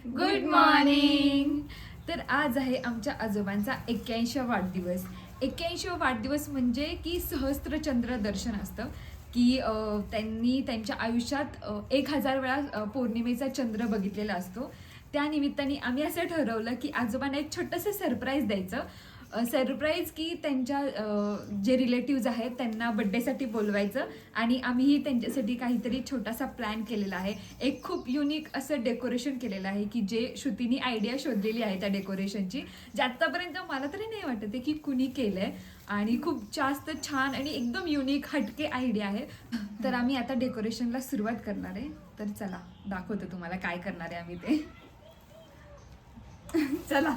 Good morning. तर आज आहे आमच्या आजोबांचा 81वा वाढदिवस. 81वा वाढदिवस म्हणजे की सहस्त्रचंद्र दर्शन असतं की त्यांनी त्यांच्या आयुष्यात 1000 वेळा पौर्णिमेचा चंद्र बघितलेला असतो. त्या निमित्ताने आम्ही असं ठरवलं की आजोबांना एक छोटंसं सरप्राईज द्यायचं. सरप्राईज की त्यांच्या जे रिलेटिव्ज आहेत त्यांना बड्डेसाठी बोलवायचं आणि आम्हीही त्यांच्यासाठी काहीतरी छोटासा प्लॅन केलेला आहे. एक खूप युनिक असं डेकोरेशन केलेलं आहे की जे श्रुतीनी आयडिया शोधलेली आहे त्या डेकोरेशनची, जे आत्तापर्यंत मला तरी नाही वाटत आहे की कुणी केलं आहे आणि खूप जास्त छान आणि एकदम युनिक हटके आयडिया आहे. तर आम्ही आता डेकोरेशनला सुरुवात करणार आहे. तर चला दाखवतो तुम्हाला काय करणार आहे आम्ही ते. चला.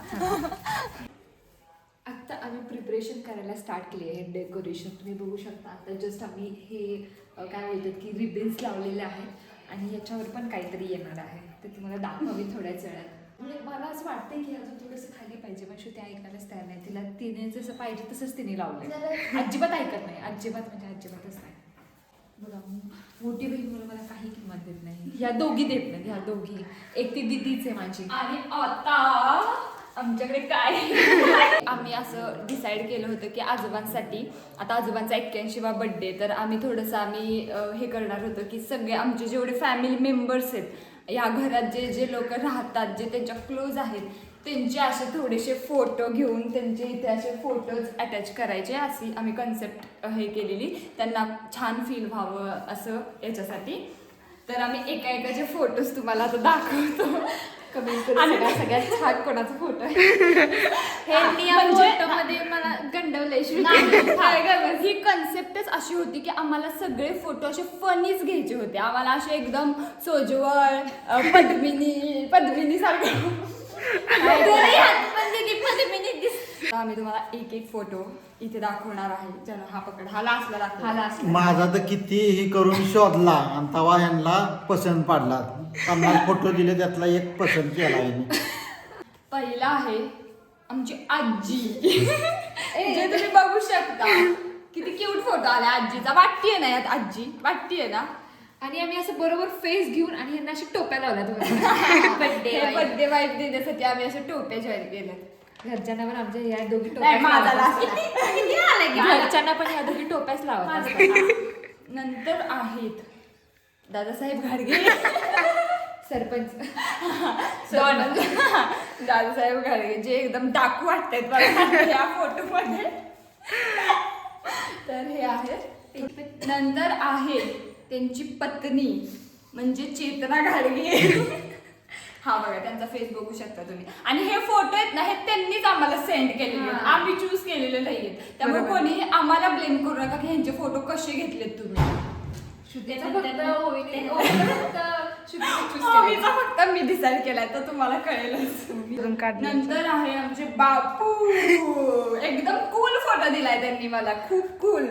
आता आम्ही प्रिपरेशन करायला स्टार्ट केली आहे. डेकोरेशन तुम्ही बघू शकता. आता जस्ट आम्ही हे काय बोलतात की रिबन्स लावलेले आहेत आणि याच्यावर पण काहीतरी येणार आहे. ते तुम्हाला दाखवावी थोड्याच वेळात. म्हणजे मला असं वाटतंय की अजून थोडंसं खाली पाहिजे, पण श्रुती ऐकायलाच तयार नाही. तिला तिने जसं पाहिजे तसंच तिने लावलंय. अजिबात ऐकत नाही, अजिबात म्हणजे अजिबातच नाही. बघा, मोठी बहीण म्हणून मला काही किंमत देत नाही. ह्या दोघी देत नाही, ह्या दोघी. एक ती दिदीच आहे माझी. आणि आता आमच्याकडे काय आम्ही असं डिसाईड केलं होतं की आजोबांसाठी, आता आजोबांचा 81वा बड्डे, तर आम्ही थोडंसं हे करणार होतो की सगळे आमचे जेवढे फॅमिली मेंबर्स आहेत या घरात, जे जे लोक राहतात, जे त्यांच्या क्लोज आहेत, त्यांचे असे थोडेसे फोटो घेऊन त्यांचे इथे असे फोटोज अटॅच करायचे, अशी आम्ही कन्सेप्ट हे केलेली, त्यांना छान फील व्हावं असं याच्यासाठी. तर आम्ही एकाचे फोटोज तुम्हाला आता दाखवतो. कमेंट करून सगळ्यात छान कोणाचा फोटो आहे हे फोटोमध्ये मला गंडवलंय. ही कन्सेप्टच अशी होती की आम्हाला सगळे फोटो असे फनीच घ्यायचे होते. आम्हाला असे एकदम सोजवळ पद्मिनी सारखे आम्ही तुम्हाला एक एक फोटो इथे दाखवणार आहे. चला हा पकड, हा लास्टला दाखव. हा लास्ट माझा तर कितीही करून शोधला आणि तवा यांना पसंत पडला. 50 फोटो दिले, त्यातला एक पसंत केला आहे. पहिला आहे आमची आजी. जे तुम्ही बघू शकता किती क्यूट फोटो आला आजीचा. वाटतीये ना यात आजी, वाटतीये ना. आणि आम्ही असं बरोबर फेस घेऊन आणि यांना अशी टोप्या लावल्या. बर्थडे वाईफ देण्यासाठी आम्ही असं टोप्या जॉईन केल्यात. घरच्यांना पण आमच्या या दोघी टोप्या, घरच्यांना पण या दोघी टोप्याच लावत. नंतर आहेत दादासाहेब घाडगे, सरपंच दादासाहेब घाडगे, जे एकदम डाकू वाटतात बघा या फोटोमध्ये. तर हे आहे. नंतर आहे त्यांची पत्नी म्हणजे चेतना घाडगे. हा बघा, त्यांचा फेस बघू शकता तुम्ही. आणि हे फोटो आहेत ना, हे त्यांनीच आम्हाला सेंड केलेले, आम्ही चूज केलेले नाहीये. त्यामुळे कोणी आम्हाला ब्लेम करू नका की ह्यांचे फोटो कसे घेतलेत तुम्ही. फक्त मी डिसाईड केलाय, तर तुम्हाला कळेलच. नंतर आहे आमचे बापू. एकदम कूल फोटो दिलाय त्यांनी मला, खूप कूल.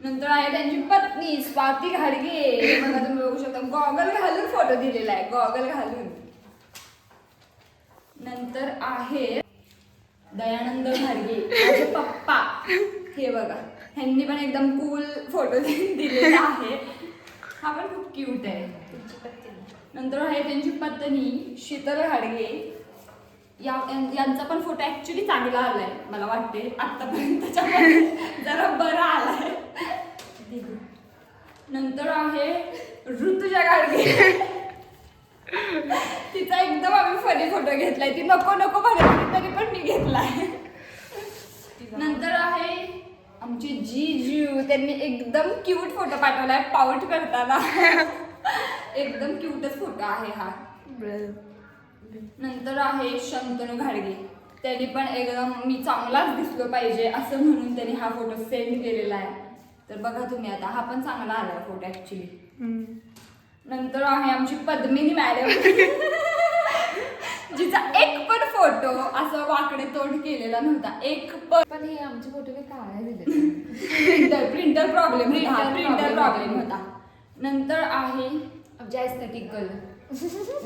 नंतर आहे त्यांची पत्नी स्वाती घाडगे. बघा तुम्ही बघू शकता, गॉगल घालून फोटो दिलेला आहे, गॉगल घालून. नंतर आहे दयानंद घाडगे, माझे पप्पा. हे बघा, ह्यांनी पण एकदम कूल फोटो दिलेला आहे. हा पण खूप क्यूट आहे. नंतर आहे त्यांची पत्नी शीतल घाडगे. यांचा पण फोटो ऍक्च्युली चांगला आलाय मला वाटते, आतापर्यंत जरा बरा आलाय. नंतर आहे ऋतुजा घाडगे. तिचा एकदम आम्ही फनी फोटो घेतलाय. ती नको नको बघायची तरी पण मी घेतलाय. नंतर आहे आमची जीजू. त्यांनी एकदम क्यूट फोटो पाठवलाय पाऊट करताना. एकदम क्यूटच फोटो आहे हा. नंतर आहे शंतनू घाडगे. त्यांनी पण एकदम मी चांगलाच दिसलो पाहिजे असं म्हणून त्यांनी हा फोटो सेंड केलेला आहे. तर बघा तुम्ही आता, हा पण चांगला आलाय फोटो ऍक्च्युली. नंतर आहे आमची पद्मिनी मॅडम. जिचा एक पण फोटो असं वाकडे तोंड केलेला नव्हता, एक पण. हे आमचे फोटो काही काढायला दिले, प्रिंटर प्रॉब्लेम होता. नंतर आहे आमची एस्थेटिक गर्ल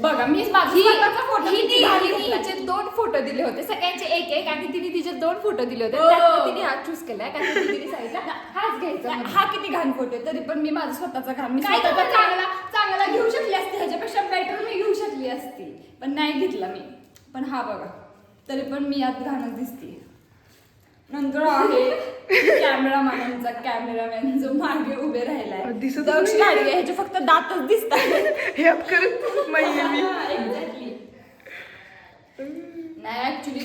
बघा मीच माझा स्वतःचा फोटो किती घाण घेतलाय. तिचे 2 फोटो दिले होते सगळ्यांचे एक एक आणि तिने तिचे 2 फोटो दिले होते त्यात तिने हा चूज केलाय कारण की तिने सांगितलं हाच घ्यायचा म्हणून. हा किती घाण फोटो आहे तरी पण मी माझा स्वतःचा घाण मी काय स्वतःचा तर चांगला घेऊ शकली असती ह्याच्यापेक्षा बेटर मी घेऊ शकली असती पण नाही घेतला मी. पण हा बघा तरी पण मी यात घाणच दिसते. नंतर आहे कॅमेरामॅन जो मागे उभे राहिलाय दक्ष गाडगे ह्याचे फक्त दातच दिसतात एक्झॅक्टली. नाही ऍक्च्युली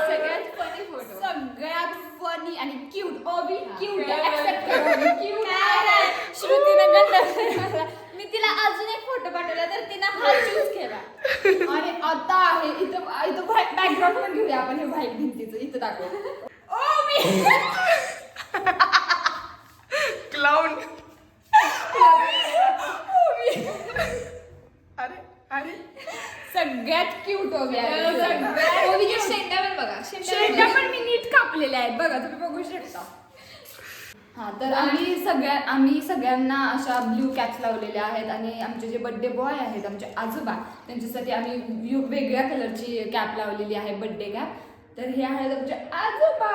सगळ्यात फनी फोटो सगळ्यात फनी आणि क्यूट ओबी क्यूट ऍक्सेप्ट करा क्यूट श्रुतीने गंड मी तिला अजून एक फोटो पाठवला तर तिने हा चूज केला आणि आता आहे इथं बॅकग्राऊंड पण घेऊया आपण हे व्हाईट भिंतीचं इथं दाखव ओबी क्लाउन अरे अरे सगळ्यात क्यूट ओबी आहे ओवीचे शेंडा पण बघा शेंड्या पण मी नीट कापलेल्या आहेत बघा तुम्ही बघू शकता. हा तर आम्ही सगळ्यांना अशा ब्ल्यू कॅप्स लावलेल्या आहेत आणि आमचे जे बड्डे बॉय आहेत आमचे आजोबा त्यांच्यासाठी आम्ही वेगळ्या कलरची कॅप लावलेली आहे बड्डे कॅप. तर हे आहेत आमचे आजोबा.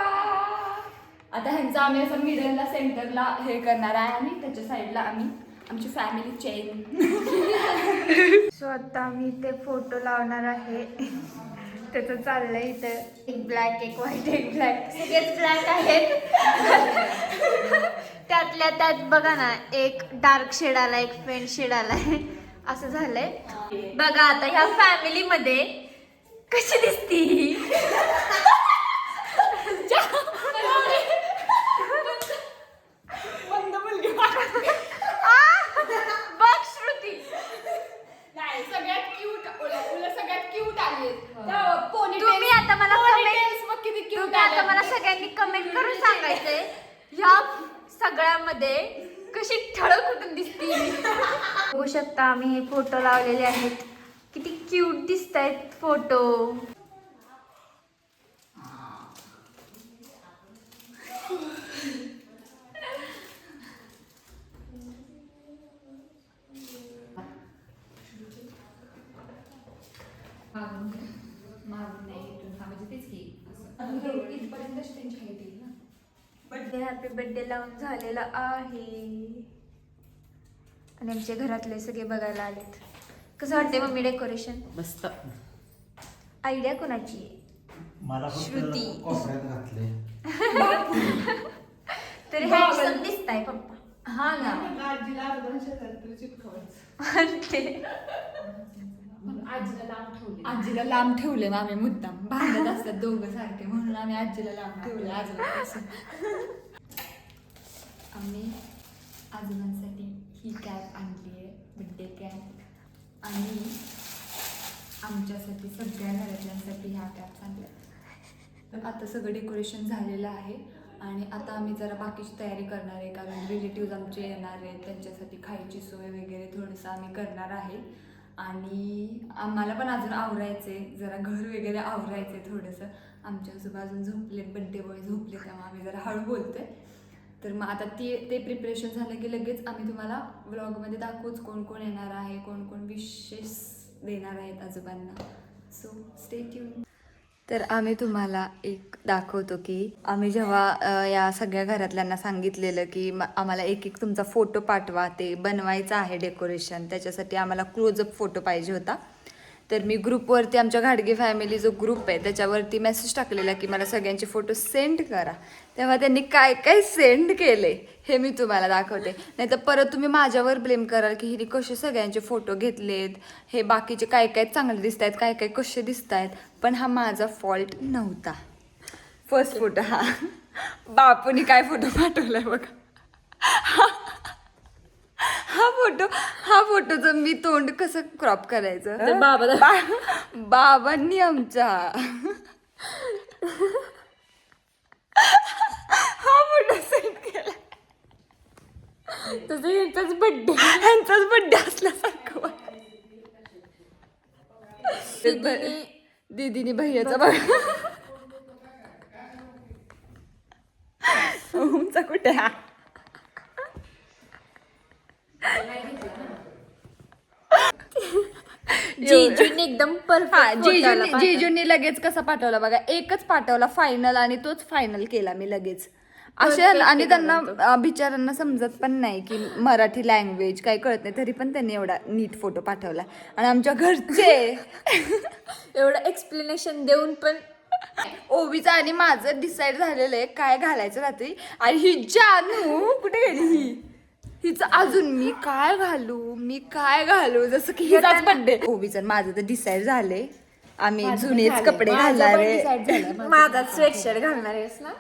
आता ह्यांचा आम्ही असं मिडलला सेंटरला हे करणार आहे आणि त्याच्या साईडला आम्ही आमची फॅमिली चेन. सो आता मी ते फोटो लावणार आहे. त्याचं चाललंय इथं एक ब्लॅक एक व्हाईट एक ब्लॅक सगळेच ब्लॅक आहेत. त्यातल्या त्यात बघा ना एक डार्क शेड आला एक फेंट शेड आलाय असं झालंय. बघा आता ह्या फॅमिलीमध्ये कशी दिसती. बघ श्रुती नाही सगळ्यात क्यूट सगळ्यात क्यूट आली तुम्ही आता मला किती क्यूट तुम्ही आता मला सगळ्यांनी कमेंट करून सांगायचंय ह्या सगळ्यामध्ये कशी ठळक कुठून दिसती. बघू शकता आम्ही हे फोटो लावलेले आहेत किती क्यूट दिसत आहेत फोटो. मागून नाही इथून हा म्हणजे तेच की असं इथपर्यंतच त्यांची हाईट येईल ना. बर्थडे हॅपी बर्थडे लावून झालेला आहे आणि आमच्या घरातले सगळे बघायला आलेत. कसं वाटते मम्मी डेकोरेशन. मस्त आयडिया कोणाची आहे. मला फक्त श्रुती. कोपऱ्यात घातले. तरी हँडसम दिसताय पप्पा. हा ना आजीला लांब ठेवले आजीला लांब ठेवले आम्ही मुद्दाम भांडत असतात दोघं सारखे म्हणून आम्ही आजीला लांब ठेवले आजोबापासून. आम्ही आजोबांसाठी ही कॅप आणली आहे बड्डे कॅप आणि आमच्यासाठी सगळ्या घरातल्यांसाठी ह्या कॅप्स आणल्या. तर आता सगळं डेकोरेशन झालेलं आहे आणि आता आम्ही जरा बाकीची तयारी करणार आहे कारण रिलेटिव्ज आमचे येणार आहेत त्यांच्यासाठी खायची सोय वगैरे थोडंसं आम्ही करणार आहे. आणि आम्हाला पण अजून आवरायचे जरा घर वगैरे आवरायचे थोडंसं. आमच्या आजोबा अजून झोपलेत बड्डे बॉय झोपले तेव्हा आम्ही जरा हळू बोलतोय. तर मग आता ते प्रिपरेशन झालं की लगेच आम्ही तुम्हाला व्लॉगमध्ये दाखवूच कोण कोण येणार आहे कोण कोण विशेष देणार आहेत आजोबांना. So stay tune. तर आम्ही तुम्हाला एक दाखवतो की आम्ही जेव्हा या सगळ्या घरातल्यांना सांगितलेलं की आम्हाला एक एक तुमचा फोटो पाठवा ते बनवायचं आहे डेकोरेशन त्याच्यासाठी आम्हाला क्लोजअप फोटो पाहिजे होता. तर मी ग्रुपवरती आमच्या घाडगे फॅमिली जो ग्रुप आहे त्याच्यावरती मेसेज टाकलेला की मला सगळ्यांचे फोटो सेंड करा. तेव्हा त्यांनी काय काय सेंड केले हे मी तुम्हाला दाखवते. नाही तर परत तुम्ही माझ्यावर ब्लेम कराल की हिने कसे सगळ्यांचे फोटो घेतलेत हे बाकीचे काय काय चांगले दिसत आहेत काय काय कसे दिसत आहेत. पण हा माझा फॉल्ट नव्हता. फर्स्ट फोटो हा बापूनी काय फोटो पाठवलाय बघा. हा फोटोचं मी तोंड कसं क्रॉप करायचं बाबांनी आमच्या हा फोटो सेंड केला. तसं ह्यांचाच बड्डे असल्यासारखं दीदीने भैयाचा बघा तुमचा कुठे हा जेजूने एकदम परफेक्ट जेजूने लगेच कसा पाठवला बघा, एकच पाठवला फायनल आणि तोच फायनल केला मी लगेच असे. आणि त्यांना बिचारांना समजत पण नाही की मराठी लँग्वेज काही कळत नाही, तरी पण त्यांनी एवढा नीट फोटो पाठवला. आणि आमच्या घरचे एवढं एक्सप्लेनेशन देऊन पण ओवीचं आणि माझं डिसाईड झालेलं आहे काय घालायचं रात्री. आणि ही जानू कुठे गेली, हिचं अजून मी काय घालू जसं की हिचाच बड्डे. ओवीचं आणि माझं तर डिसाईड झाले, आम्ही जुनेच कपडे घालणार आहे. माझा स्वेटशर्ट घालणार आहेस ना.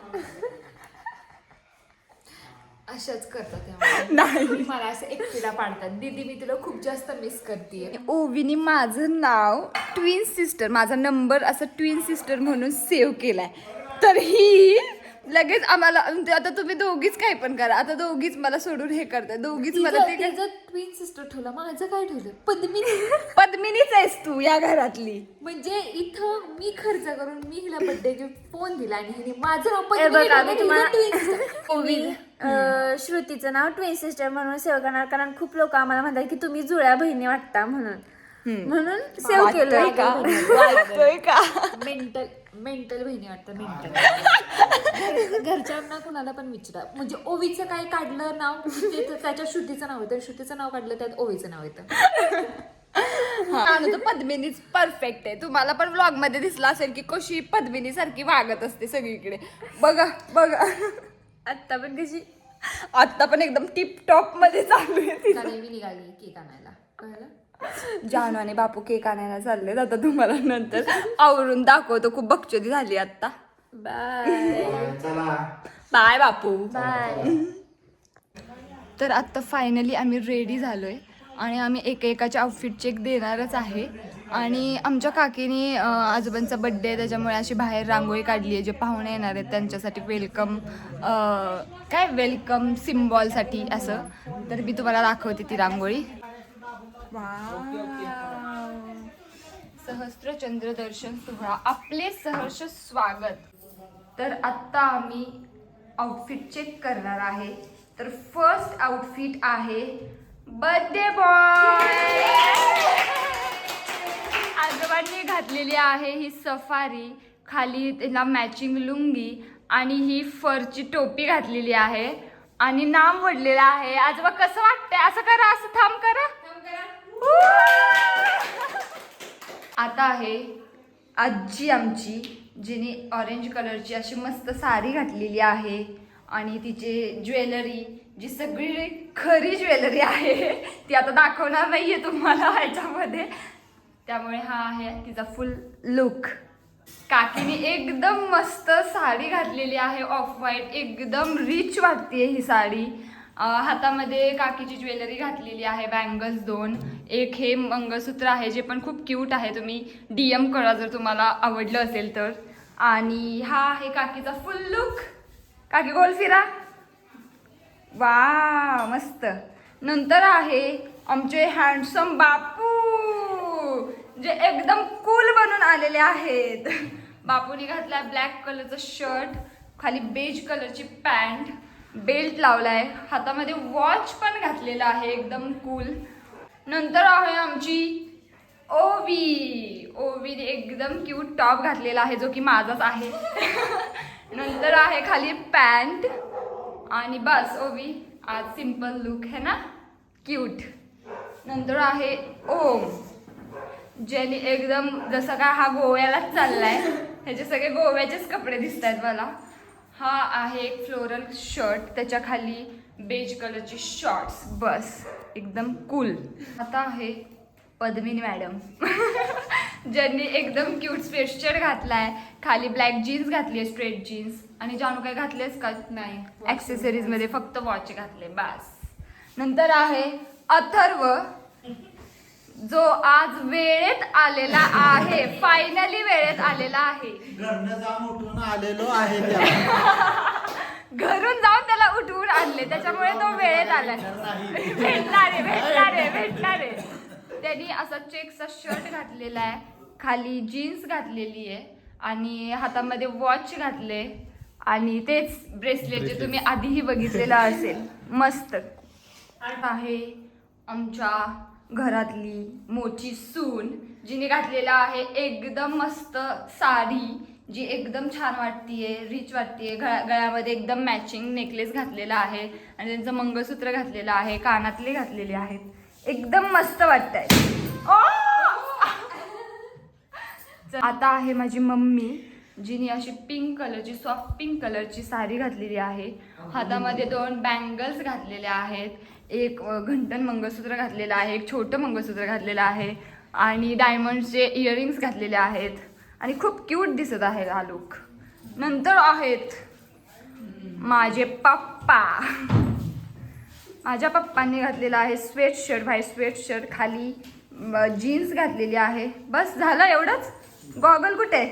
अशाच करतात नाही, मला असं एकटीला पाडतात. दीदी मी तुला खूप जास्त मिस करते. ओवीनी माझं नाव ट्विन सिस्टर, माझा नंबर असं ट्विन सिस्टर म्हणून सेव्ह केलाय. तर ही लगेच आम्हाला आता तुम्ही दोघीच काही पण करा, आता दोघीच मला सोडून हे करतात, दोघीच मला ते ट्विन सिस्टर ठेवलं, माझं काय ठेवलं पद्मिनीच आहेस तू या घरातली. म्हणजे इथं मी खर्च करून मी हिला बर्थडे गिफ्ट फोन दिला आणि हिने माझं नाव हे पद्मिनी बघा, ठेवलं, मी हिचं तुम्हाला- twin sister. मी श्रुतीचं नाव ट्विन सिस्टर म्हणून सेव्ह करणार, कारण खूप लोक आम्हाला म्हणतात की तुम्ही जुळ्या बहिणी वाटता म्हणून सेव्ह केलं. वाटतोय का मेंटल बहिणी वाटतं, मेंटल. घरच्यांना कुणाला पण विचारा, म्हणजे ओवीचं काय काढलं नाव ते तर त्याच्यात श्रुतीचं नाव येतं, श्रुतीचं नाव काढलं त्यात ओवीचं नाव येतं. तर पद्मिनीच परफेक्ट आहे. तुम्हाला पण व्लॉग मध्ये दिसला असेल की कशी पद्मिनी सारखी वागत असते सगळीकडे. बघा आत्ता पण कशी, आता पण एकदम टिप टॉप मध्ये चालू आहे तिचं. कारण मी निघाली केक आणायला, कळलं? जानू आणि बापू केक आणायला चाललेत. आता तुम्हाला नंतर आवरून दाखवतो. खूप बकचोदी झाली आता. चला बाय बापू. बाय. तर आता फायनली आम्ही रेडी झालोय आणि आम्ही एकेकाचे आउटफिट चेक देणारच आहे. आणि आमच्या काकीने आजोबांचा बड्डे आहे त्याच्यामुळे अशी बाहेर रांगोळी काढली आहे. जे पाहुणे येणार आहेत त्यांच्यासाठी वेलकम सिम्बॉलसाठी असं. तर मी तुम्हाला दाखवते ती रांगोळी. सहस्त्रचंद्र दर्शन सोहळा, आपले सहर्ष स्वागत. तर आत्ता आम्ही आउटफिट चेक करणार आहे. तर फर्स्ट आउटफिट आहे बर्थडे बॉय. आजोबांनी घातलेली आहे ही सफारी, खाली त्याला मॅचिंग लुंगी आणि ही फरची टोपी घातलेली आहे आणि नाम वडलेलं आहे. आजोबा कसं वाटतंय? असं करा, असं थांब करा. आता आहे आजी आमची, जिने ऑरेंज कलरची अशी मस्त साडी घातलेली आहे आणि तिचे ज्वेलरी, जी सगळी खरी ज्वेलरी आहे ती आता दाखवणार नाहीये तुम्हाला ह्याच्यामध्ये. त्यामुळे हा आहे तिचा फुल लुक. काकीने एकदम मस्त साडी घातलेली आहे ऑफ व्हाईट, एकदम रिच वाटते ही साडी. हातामध्ये काकीची ज्वेलरी घातलेली आहे, बँगल्स 2, एक हे मंगळसूत्र आहे जे पण खूप क्यूट आहे. तुम्ही DM करा जर तुम्हाला आवडलं असेल तर. आणि हा आहे काकीचा फुल लुक. काकी गोल फिरा. वा मस्त. नंतर आहे आमचे हँडसम बापू, जे एकदम कूल बनून आलेले आहेत. बापूने घातलाय ब्लॅक कलरचं शर्ट, खाली बेज कलरची पॅन्ट, बेल्ट लावलाय, हातामध्ये वॉच पण घातलेला आहे, एकदम कूल. नंतर आहे आमची ओवीने एकदम क्यूट टॉप घातलेला आहे जो की माझाच आहे. नंतर आहे खाली पॅन्ट आणि बस. ओवी आज सिंपल लुक है ना, क्यूट. नंतर आहे ओम, ज्याने एकदम जसं काय हा गोव्यालाच चाललाय, ह्याचे सगळे गोव्याचेच कपडे दिसत आहेत मला. हा आहे एक फ्लोरल शर्ट, त्याच्या खाली बेज कलरची शॉर्ट्स, बस एकदम कूल. आता आहे पद्मिनी मॅडम, ज्यांनी एकदम क्यूट स्वेटशर्ट घातलाय, खाली ब्लॅक जीन्स घातली आहे, स्ट्रेट जीन्स. आणि जानू काय घातलेस का? नाही, ॲक्सेसरीज मध्ये फक्त वॉच घातले बस. नंतर आहे अथर्व, जो आज वेळेत आलेला आहे, फायनली वेळेत आलेला आहे. घरनं जाऊन उठून आलेलो आहे घरून जाऊन त्याला उठवून आणले, त्याच्यामुळे तो वेळेत आलाय. भेटणार आहे. त्यांनी असा चेकचा शर्ट घातलेला आहे, खाली जीन्स घातलेली आहे आणि हातामध्ये वॉच घातले आणि तेच ब्रेसलेट जे तुम्ही आधीही बघितलेलं असेल. मस्त आहे आमच्या घरातली मोठी सून, जिने घातलेला आहे एकदम मस्त साडी, जी एकदम छान वाटतीये, रिच वाटतीये. गळ्यामध्ये एकदम मॅचिंग नेकलेस घातलेला आहे आणि त्यांचं मंगळसूत्र घातलेलं आहे, कानातले घातलेले आहेत. एकदम मस्त वाटतंय. आता आहे माझी मम्मी, जिने अशी पिंक कलरची, सॉफ्ट पिंक कलरची साडी घातलेली आहे. हातामध्ये 2 बँगल्स घातलेल्या आहेत, एक घंटन मंगळसूत्र घातलेलं आहे, एक छोटं मंगळसूत्र घातलेलं आहे आणि डायमंडचे इयरिंग्स घातलेले आहेत आणि खूप क्यूट दिसत आहे हा लुक. नंतर आहेत माझे पप्पा. माझ्या पप्पांनी घातलेला आहे स्वेटशर्ट, व्हाईट स्वेटशर्ट, खाली जीन्स घातलेली आहे. बस झालं एवढंच. गॉगल कुठे?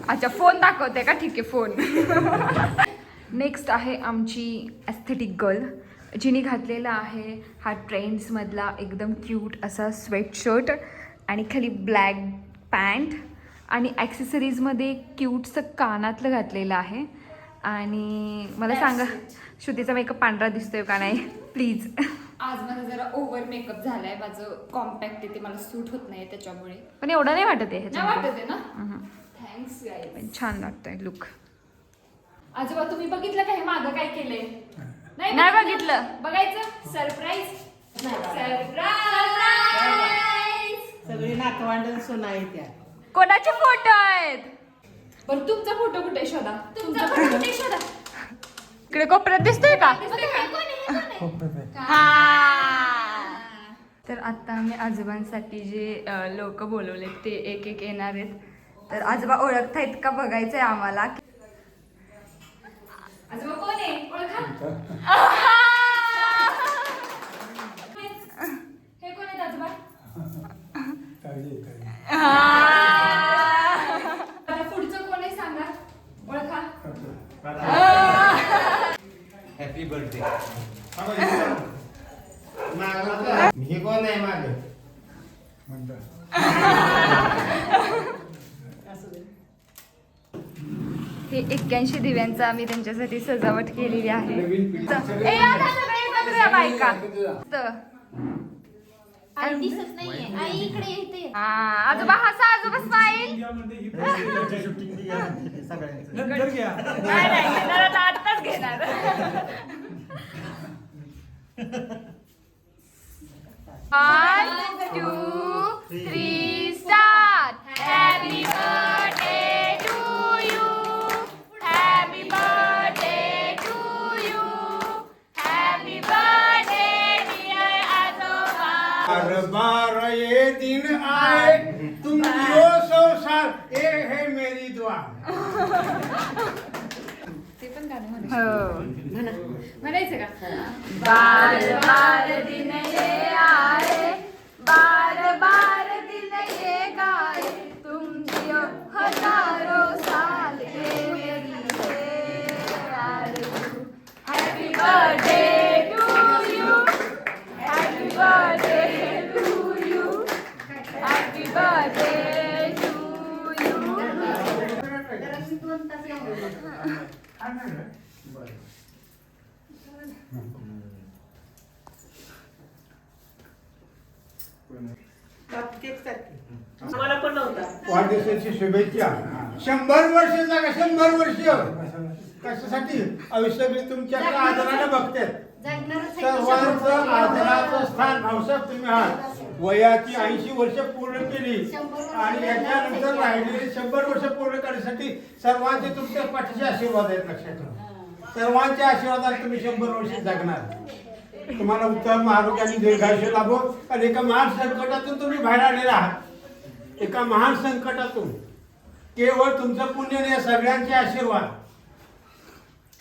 अच्छा, फोन दाखवते का? ठीक आहे, फोन. नेक्स्ट आहे आमची ॲस्थेटिक गर्ल, जिने घातलेला आहे हा ट्रेंड्समधला एकदम क्यूट असा स्वेटशर्ट आणि खाली ब्लॅक पॅन्ट आणि ॲक्सेसरीजमध्ये क्यूटचं कानातलं घातलेलं आहे. आणि मला सांगा, श्रुतीचा मेकअप पांढरा दिसतोय का नाही प्लीज? आज माझा जरा ओव्हर मेकअप झालाय, माझं कॉम्पॅक्ट आहे ते मला सूट होत नाही त्याच्यामुळे. पण एवढं नाही वाटत आहे नाही ह्याच्यामध्ये. वाटत आहे ना? Thanks guys. पण छान वाटतंय लुक. आजोबा तुम्ही बघितलं का हे मागं काय केलंय? नाही बघितलं. बघायचं. सरप्राईज. सरप्राईज. सगळी नातवांड सुना आहे त्या. कोणाचे फोटो आहेत? बरं तुमचा फोटो कुठे शोधा? तुमचा फोटो कुठे शोधा? इकडे कोपऱ्यात दिसतोय का? तर आता आम्ही आजोबांसाठी जे लोक बोलवले ते एक एक येणार आहेत. तर आजोबा ओळखतायत का बघायचंय आम्हाला. आजोबा कोण आहे? ओळखा. हे कोण आहेत आजोबा? आता पुढचं कोण आहे सांगा. ओळखा. Happy birthday. हे कोण आहे मागे? हे 81 दिव्यांचा आम्ही त्यांच्यासाठी सजावट केलेली आहे. ए, आता सगळे एकत्र या बायका. आई दिसत नाहीये. आई इकडे येते. आजोबा हसा, आजोबा स्माईल. शूटिंग सगळ्यांचं. नाही घेणार, आता आत्ताच घेणार. 1, 2, 3 start. Happy birthday to you. Happy birthday to you. Happy birthday dear आजोबा. हर बार ये दिन आए तुम जियो सौ साल, ये है मेरी दुआ. ते पण गाणं हो. म्हणायचं का? बार बार दिन ये आए, बार बार दिन ये गाए, तुम जियो हजारों साल, ये मेरी है आरज़ू. Happy birthday to you. Happy birthday to you. Happy birthday to you. मला पण नव्हता. वाढदिवसाची शुभेच्छा. 100 वर्ष जागा, 100 वर्ष. कशासाठी? आयुष्यभर तुमच्याकडे आदराने बघतात. सर्वांचं आदराचं स्थान भाऊसाहेब तुम्ही आहात. वयाची 80 वर्ष पूर्ण केली आणि याच्यानंतर राहिलेली 100 वर्ष पूर्ण करण्यासाठी सर्वांचे तुमच्या पाठीचे आशीर्वाद आहेत. लक्षात ठेवा, सर्वांच्या आशीर्वादाने तुम्ही 100 वर्ष जगणार. तुम्हाला उत्तम आरोग्याने दीर्घायुष्य लाभो. आणि एका महान संकटातून तुम्ही बाहेर आलेला आहात. एका महान संकटातून केवळ तुमचं पुण्य नाही, सगळ्यांचे आशीर्वाद.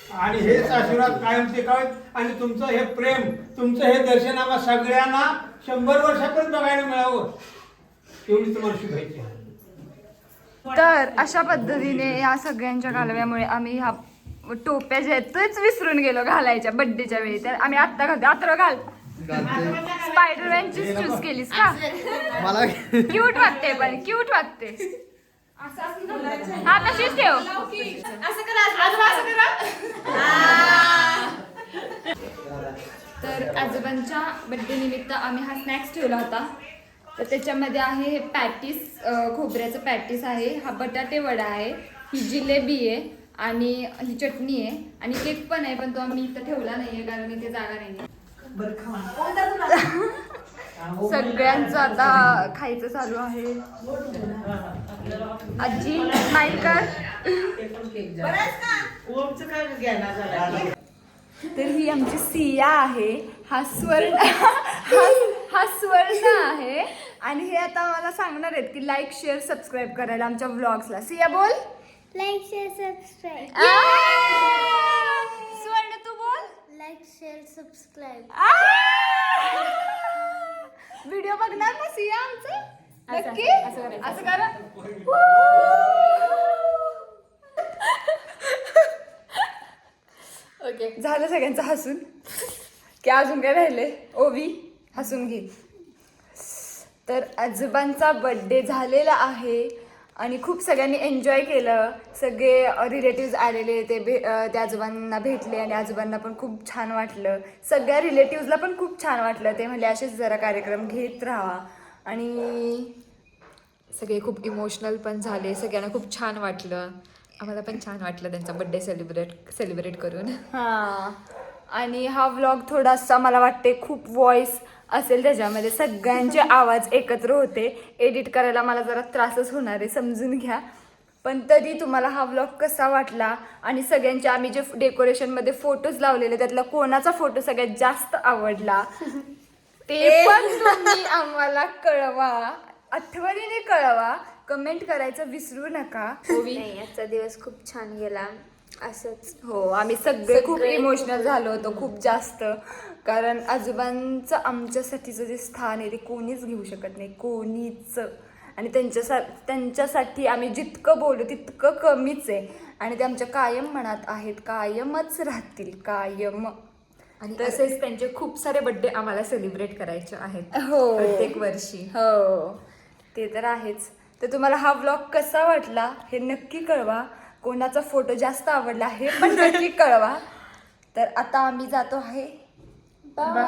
आणि हेच आशीर्वाद कायम टिकावेत आणि तुमचं हे प्रेम, तुमचं हे दर्शन आम्हा सगळ्यांना 100 वर्षापर्यंत बघायला मिळावं, एवढी तुम्हाला शुभेच्छा. तर अशा पद्धतीने या सगळ्यांच्या कालव्यामुळे आम्ही ह्या टोप्या ज्या आहेत तेच विसरून गेलो घालायच्या बड्डेच्या वेळी. तर आम्ही आत्ता घालतो. आत्र घाल. स्पायडरमॅनचीच चूज केलीस का? मला क्यूट वाटते, पण क्यूट वाटते. हा तशीच ठेव. तर आजोबांच्या बर्थडे निमित्त आम्ही हा स्नॅक्स ठेवला होता. तर त्याच्यामध्ये आहे हे पॅटीस, खोबऱ्याचं पॅटीस आहे, हा बटाटे वडा आहे, ही जिलेबी आहे आणि ही चटणी आहे आणि केक पण आहे, पण तो आम्ही इथं ठेवला नाहीये कारण इथे जागा नाहीये. सगळ्यांचं आता खायचं चालू आहे. आजी नाही कर. ओमचं काय घेणार झालं तर ही आमची सिया आहे, हा स्वर्ण हा स्वर्ण आहे आणि हे आता मला सांगणार आहेत की लाईक शेअर सबस्क्राईब करायला आमच्या व्लॉग्सला. सिया बोल. Like share subscribe. स्वर्ण तू बोल. Like share subscribe. व्हिडिओ बघणार ना सिया आमचं नक्की. असं करा. ओके झालं सगळ्यांचं हसून की अजून काय राहिले. ओवी हसून घे. तर आजोबांचा बर्थडे झालेला आहे आणि खूप सगळ्यांनी एन्जॉय केलं. सगळे रिलेटिव्ज आलेले ते त्या आजोबांना भेटले आणि आजोबांना पण खूप छान वाटलं. सगळ्या रिलेटिव्जला पण खूप छान वाटलं. ते म्हणजे असेच जरा कार्यक्रम घेत राहा आणि सगळे खूप इमोशनल पण झाले. सगळ्यांना खूप छान वाटलं. आम्हाला पण छान वाटलं त्यांचा बर्थडे सेलिब्रेट करून. हां आणि हा व्लॉग थोडासा मला वाटते खूप व्हॉइस असेल त्याच्यामध्ये, सगळ्यांचे आवाज एकत्र होते. एडिट करायला मला जरा त्रासच होणार आहे, समजून घ्या. पण तरी तुम्हाला हा व्लॉग कसा वाटला आणि सगळ्यांचे आम्ही जे डेकोरेशनमध्ये फोटोज लावलेले त्यातला कोणाचा फोटो सगळ्यात जास्त आवडला ते पण तुम्ही आम्हाला कळवा, आठवणीने कळवा. कमेंट करायचं विसरू नका. नाही, आजचा दिवस खूप छान गेला असंच. हो आम्ही सगळे खूप इमोशनल झालो होतो, खूप जास्त. कारण आजोबांचं आमच्यासाठीचं जे स्थान आहे ते कोणीच घेऊ शकत नाही, कोणीच. आणि त्यांच्यासाठी आम्ही जितकं बोलू तितकं कमीच आहे आणि ते आमच्या कायम मनात आहेत, कायमच राहतील, कायम. आणि तसेच त्यांचे खूप सारे बर्थडे आम्हाला सेलिब्रेट करायचे आहेत हो प्रत्येक वर्षी. हो ते तर आहेच. तर तुम्हाला हा व्लॉग कसा वाटला हे नक्की कळवा. कोणाचा फोटो जास्त आवडला हे पण नक्की कळवा. तर आता आम्ही जातो आहे. बाय.